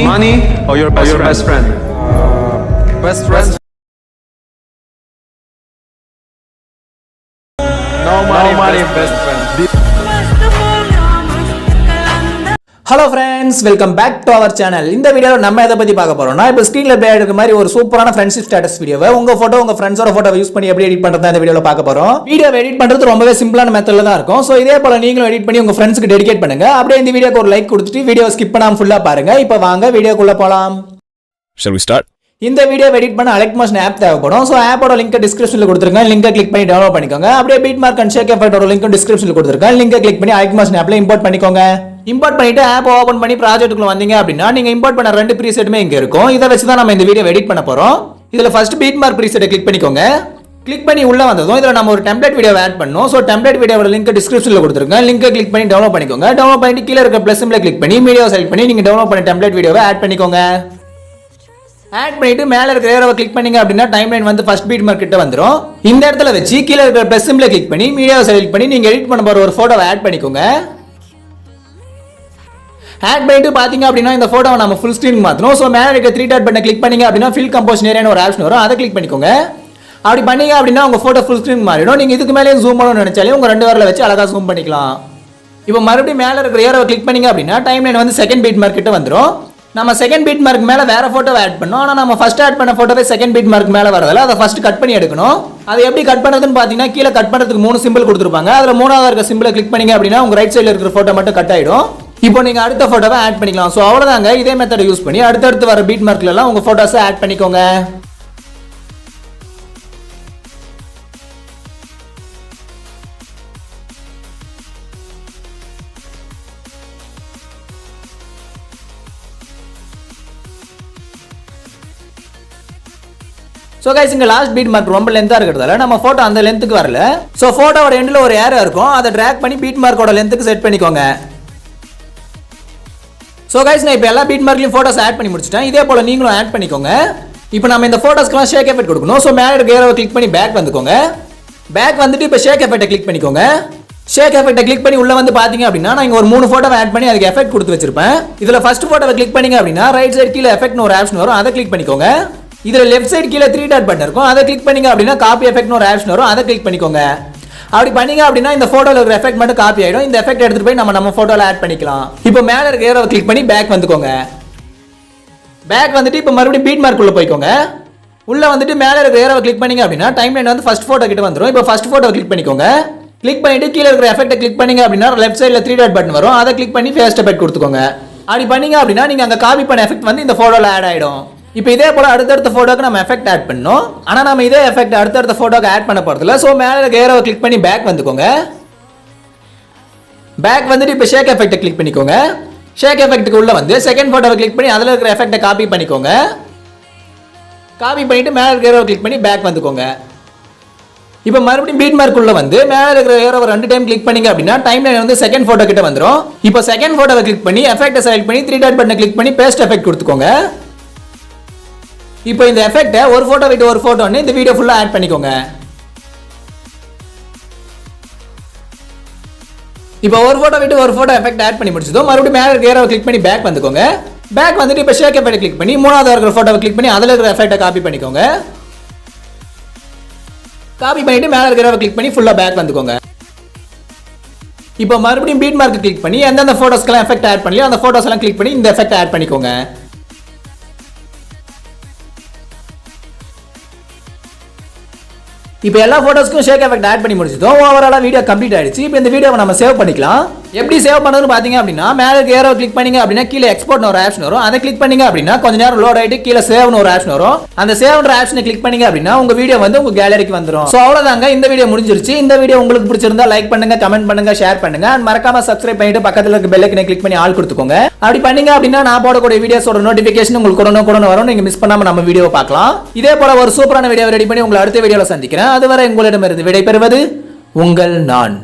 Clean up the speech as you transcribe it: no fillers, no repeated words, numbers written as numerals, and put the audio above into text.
money or your best friend? Best friend. No money, best friend. Hello friends, welcome back to our channel. இந்த வீடியோல நம்ம எதை பத்தி பார்க்க போறோம்னா இப்போ ஸ்கிரீன்ல ப்ளே ஆயிருக்கு மாதிரி ஒரு சூப்பரான ஃப்ரெண்ட்ஷிப் ஸ்டேட்டஸ் வீடியோவை உங்க போட்டோ உங்க ஃப்ரெண்ட்ஸோட போட்டோ யூஸ் பண்ணி எப்படி எடிட் பண்றதா இந்த வீடியோல பார்க்க போறோம். வீடியோவை எடிட் பண்றது ரொம்பவே சிம்பிளான மெத்தட்ல தான் இருக்கும். சோ இதே போல நீங்களும் எடிட் பண்ணி உங்க ஃப்ரெண்ட்ஸ்க்கு டெடிகேட் பண்ணுங்க. அப்படியே இந்த வீடியோக்கு ஒரு லைக் கொடுத்துட்டு வீடியோ ஸ்கிப் பண்ணாம ஃபுல்லா பாருங்க. இப்போ வாங்க வீடியோக்குள்ள போலாம். Shall we start? இந்த வீடியோ எடிட் பண்ண Alight Motion ஆப் தேவைப்படும். சோ ஆப்போட லிங்க் டிஸ்கிரிப்ஷன்ல கொடுத்திருங்க. லிங்கை கிளிக் பண்ணி டவுன்லோட் பண்ணிக்கோங்க. அப்படியே பீட் மார்க் அண்ட் ஷேக் எஃபெக்ட்டோட லிங்க் டிஸ்கிரிப்ஷன்ல கொடுத்திருக்கேன். லிங்கை கிளிக் பண்ணி Alight Motion ஆப்ல இம்போர்ட் பண்ணிக்கோங்க. இம்போர்ட் பண்ணிட்டு ஆப் ஓபன் பண்ணி ப்ராஜெக்ட்டுக்குள்ள வந்தீங்க அப்படினா நீங்க இம்போர்ட் பண்ண ரெண்டு ப்ரீசெட்டுமே இங்க இருக்கும். இத வச்சு தான் நம்ம இந்த வீடியோ எடிட் பண்ண போறோம். இதுல ஃபர்ஸ்ட் பீட் மார்க் ப்ரீசெட்டை கிளிக் பண்ணிக்கோங்க. கிளிக் பண்ணி உள்ள வந்ததும் இதுல நம்ம ஒரு டெம்ப்ளேட் வீடியோ ஆட் பண்ணனும். சோ டெம்ப்ளேட் வீடியோவோட லிங்க் டிஸ்கிரிப்ஷன்ல கொடுத்திருக்கேன். லிங்கை கிளிக் பண்ணி டவுன்லோட் பண்ணிக்கோங்க. டவுன்லோட் பண்ணிட்டு கீழ இருக்க பிளஸ் சிம்பலை கிளிக் பண்ணி மீடியாவை செலக்ட் பண்ணி நீங்க டவுன்லோட் பண்ண டெம்ப்ளேட் வீடியோவை ஆட் பண்ணிக்கோங்க. ஆட் பண்ணிட்டு மேல இருக்கிற ஏரோவை கிளிக் பண்ணீங்க அப்படினா டைம்லைன் வந்து ஃபர்ஸ்ட் பீட் மார்க் கிட்ட வந்துரும். இந்த இடத்துல வச்சு கீழ இருக்கிற பிளஸ் சிம்பலை கிளிக் பண்ணி மீடியாவை செலக்ட் பண்ணி நீங்க எடிட் பண்ண போற ஒரு போட்டோவை ஆட் பண்ணிக்கோங்க. ஆட் பண்ணிட்டு பாத்தீங்க அப்படினா இந்த போட்டோவை நம்ம ஃபுல் ஸ்கிரீன் மாத்தணும். சோ மேல இருக்க 3 டாட் பட்டனை கிளிக் பண்ணீங்க அப்படினா ஃபில் கம்போசிஷன் ஏரியான்னு ஒரு ஆப்ஷன் வரும். அதை கிளிக் பண்ணிக்கோங்க. அப்படி பண்ணீங்க அப்படினா உங்க போட்டோ ஃபுல் ஸ்கிரீன் மாறிடும். நீங்க இதுக்கு மேலே ஜூம் பண்ணனும்னு நினைச்சாலே உங்க ரெண்டு விரல்ல வச்சு அழகா ஜூம் பண்ணிக்கலாம். இப்போ மறுபடியும் மேல இருக்கிற ஏரோவை கிளிக் பண்ணீங்க அப்படினா டைம்லைன் வந்து செகண்ட் பீட் மார்க் கிட்ட வந்துரும். நம்ம செகண்ட் பீட் மார்க் மேல வேற போட்டோவை ஆட் பண்ணோம். ஆனா நம்ம ஃபர்ஸ்ட் ஆட் பண்ண போட்டோவை செகண்ட் பீட் மார்க் மேல வரதல அதை ஃபர்ஸ்ட் கட் பண்ணி எடுக்கணும். அது எப்படி கட் பண்றதுன்னு பாத்தீங்கன்னா கீழ கட் பண்றதுக்கு 3 சிம்பிள் கொடுத்திருப்பாங்க. அதுல மூணாவது இருக்க சிம்பிளை கிளிக் பண்ணீங்க அப்படினா உங்க ரைட் சைடுல இருக்கிற போட்டோ மட்டும் கட் ஆயிடும். இப்போ நீங்க அடுத்த போட்டோவை ஆட் பண்ணிக்கலாம். சோ அவ்வளவுதாங்க. இதே மெத்தட் யூஸ் பண்ணி அடுத்து வர பீட் மார்க்ல எல்லாம் உங்க போட்டோஸை ஆட் பண்ணிக்கோங்க. சோ गाइस இங்க லாஸ்ட் பீட் மார்க் ரொம்ப லெந்தா இருக்குறதால நம்ம போட்டோ அந்த லெந்த்க்கு வரல. சோ போட்டோவோட எண்ட்ல ஒரு ஏரோ இருக்கும். அதை டிராக் பண்ணி பீட் மார்க்கோட லெந்த்க்கு செட் பண்ணிக்கோங்க. சோ गाइस நான் இப்போ எல்லா பீட் மார்க்லயும் போட்டோஸ் ஆட் பண்ணி முடிச்சிட்டேன். இதே போல நீங்களும் ஆட் பண்ணிக்கோங்க. இப்போ நம்ம இந்த போட்டோஸ்க்குலாம் ஷேக் எஃபெக்ட் கொடுக்கணும். சோ மேல இருக்க ஏரோவை கிளிக் பண்ணி பேக் வந்துக்கோங்க. பேக் வந்துட்டு இப்போ ஷேக் எஃபெக்ட்டை கிளிக் பண்ணிக்கோங்க. ஷேக் எஃபெக்ட்டை கிளிக் பண்ணி உள்ள வந்து பாத்தீங்க அப்படினா நான் இங்க ஒரு 3 போட்டோவை ஆட் பண்ணி அதுக்கு எஃபெக்ட் கொடுத்து வச்சிருப்பேன். இதுல ஃபர்ஸ்ட் போட்டோவை கிளிக் பண்ணீங்க அப்படினா ரைட் சைடு கீழ எஃபெக்ட்னு ஒரு ஆப்ஷன் வரும். அதை கிளிக் பண்ணிக்கோங்க. இதுல லெஃப்ட் சைடு கீழ 3 டாட் பட்டன் இருக்கும். அதை கிளிக் பண்ணீங்க அப்படினா காப்பி எஃபெக்ட்னு ஒரு ஆப்ஷன் வரும். அதை கிளிக் பண்ணிக்கோங்க. அப்படி பண்ணீங்க அப்படினா இந்த போட்டோல இருக்கிற எஃபெக்ட் மட்டும் காப்பி ஆயிடும். இந்த எஃபெக்ட் எடுத்துட்டு போய் நம்ம போட்டோல ஆட் பண்ணிக்கலாம். இப்போ மேல இருக்க ஏரோவை கிளிக் பண்ணி பேக் வந்துக்கோங்க. பேக் வந்துட்டு இப்போ மறுபடியும் பீட் மார்க் உள்ள போய்க்கோங்க. உள்ள வந்துட்டு மேல இருக்க ஏரோவை கிளிக் பண்ணீங்க அப்படினா டைம்லைன் வந்து ஃபர்ஸ்ட் போட்டோ கிட்ட வந்துரும். இப்போ ஃபர்ஸ்ட் போட்டோவை கிளிக் பண்ணிக்கோங்க. கிளிக் பண்ணிட்டு கீழ இருக்கிற எஃபெக்ட்டை கிளிக் பண்ணீங்க அப்படினா லெஃப்ட் சைடுல 3 டாட் பட்டன் வரும். அதை கிளிக் பண்ணி ஃபேஸ்ட் எஃபெக்ட் கொடுத்துக்கோங்க. அப்படி பண்ணீங்க அப்படினா நீங்க அங்க காப்பி பண்ண எஃபெக்ட் வந்து இந்த போட்டோல ஆட் ஆயிடும். இப்போ இதே போல அடுத்த போட்டோக்கு நம்ம எஃபெக்ட் ஆட் பண்ணோம். ஆனா நம்ம இதே எஃபெக்ட் அடுத்த போட்டோக்கு ஆட் பண்ண போறதில்ல. சோ மேல இருக்க ஏரோவை கிளிக் பண்ணி பேக் வந்துக்கோங்க. பேக் வந்துட்டு இப்போ ஷேக் எஃபெக்ட்டை கிளிக் பண்ணிக்கோங்க. ஷேக் எஃபெக்ட்டுக்கு உள்ள வந்து செகண்ட் போட்டோவை கிளிக் பண்ணி அதுல இருக்கிற எஃபெக்ட்டை காப்பி பண்ணிக்கோங்க. காப்பி பண்ணிட்டு மேல இருக்க ஏரோவை கிளிக் பண்ணி பேக் வந்துக்கோங்க. இப்போ மறுபடியும் பீட் மார்க் உள்ள வந்து மேல இருக்கிற ஏரோவை 2 டைம் கிளிக் பண்ணீங்க அப்படினா டைம்லைன் வந்து செகண்ட் போட்டோ கிட்ட வந்துரும். இப்போ செகண்ட் போட்டோவை கிளிக் பண்ணி எஃபெக்ட்டை செலக்ட் பண்ணி 3 டாட் பட்டனை கிளிக் பண்ணி பேஸ்ட் எஃபெக்ட் கொடுத்துக்கோங்க. இப்போ இந்த எஃபெக்ட்டை ஒரு போட்டோ விட்டு ஒரு போட்டோன்னு இந்த வீடியோ ஃபுல்லா ஆட் பண்ணிக்கோங்க. இப்போ ஒரு போட்டோ விட்டு ஒரு போட்டோ எஃபெக்ட் ஆட் பண்ணி முடிச்சதும் மறுபடியும் மேல இருக்க ஏரோவை கிளிக் பண்ணி பேக் வந்துக்கோங்க. பேக் வந்துட்டு இப்போ ஷேக் எஃபெக்ட்டை கிளிக் பண்ணி மூணாவது இருக்கிற போட்டோவை கிளிக் பண்ணி அதுல இருக்கிற எஃபெக்ட்டை காப்பி பண்ணிக்கோங்க. காப்பி பண்ணிட்டு மேல இருக்க ஏரோவை கிளிக் பண்ணி ஃபுல்லா பேக் வந்துக்கோங்க. இப்போ மறுபடியும் பீட் மார்க் கிளிக் பண்ணி எந்தெந்த போட்டோஸ்க்கெல்லாம் எஃபெக்ட் ஆட் பண்ணலையோ அந்த போட்டோஸ் எல்லாம் கிளிக் பண்ணி இந்த எஃபெக்ட் ஆட் பண்ணிக்கோங்க. இப்போ எல்லா போட்டோஸ்க்கும் ஷேக் எஃபெக்ட் ஆட் பண்ணி முடிச்சதும் ஓவராலா வீடியோ கம்ப்ளீட் ஆயிடுச்சு. இப்போ இந்த வீடியோவை நம்ம சேவ் பண்ணிக்கலாம். எப்படி சேவ் பண்ணணும்னு பாத்தீங்க அப்படினா மேல இருக்க ஏரோ கிளிக் பண்ணீங்க அப்படினா கீழ எக்ஸ்போர்ட்னு ஒரு ஆப்ஷன் வரும். அதை கிளிக் பண்ணீங்க அப்படினா கொஞ்ச நேரம் லோட் ஆயிட்டு கீழ சேவ்னு ஒரு ஆப்ஷன் வரும். அந்த சேவ்ன்ற ஆப்ஷனை கிளிக் பண்ணீங்க அப்படினா உங்க வீடியோ வந்து உங்க கேலரிக்கு வந்துரும். சோ அவ்வளவுதாங்க. இந்த வீடியோ முடிஞ்சிருச்சு. இந்த வீடியோ உங்களுக்கு பிடிச்சிருந்தா லைக் பண்ணுங்க, கமெண்ட் பண்ணுங்க, ஷேர் பண்ணுங்க. and மறக்காம சப்ஸ்கிரைப் பண்ணிட்டு பக்கத்துல இருக்க பெல் ஐகானை கிளிக் பண்ணி ஆல் கொடுத்துக்கோங்க. அப்படி பண்ணீங்க அப்படினா நான் போடக்கூடிய வீடியோஸோட நோட்டிபிகேஷன் உங்களுக்கு உடனுக்குடன் வரும். நீங்க மிஸ் பண்ணாம நம்ம வீடியோவை பார்க்கலாம். இதே போல ஒரு சூப்பரான வீடியோ ரெடி பண்ணி உங்களை அடுத்த வீடியோல சந்திக்கிறேன். அதுவரை உங்களிடமிருந்து விடைபெறுவது உங்கள் நான்.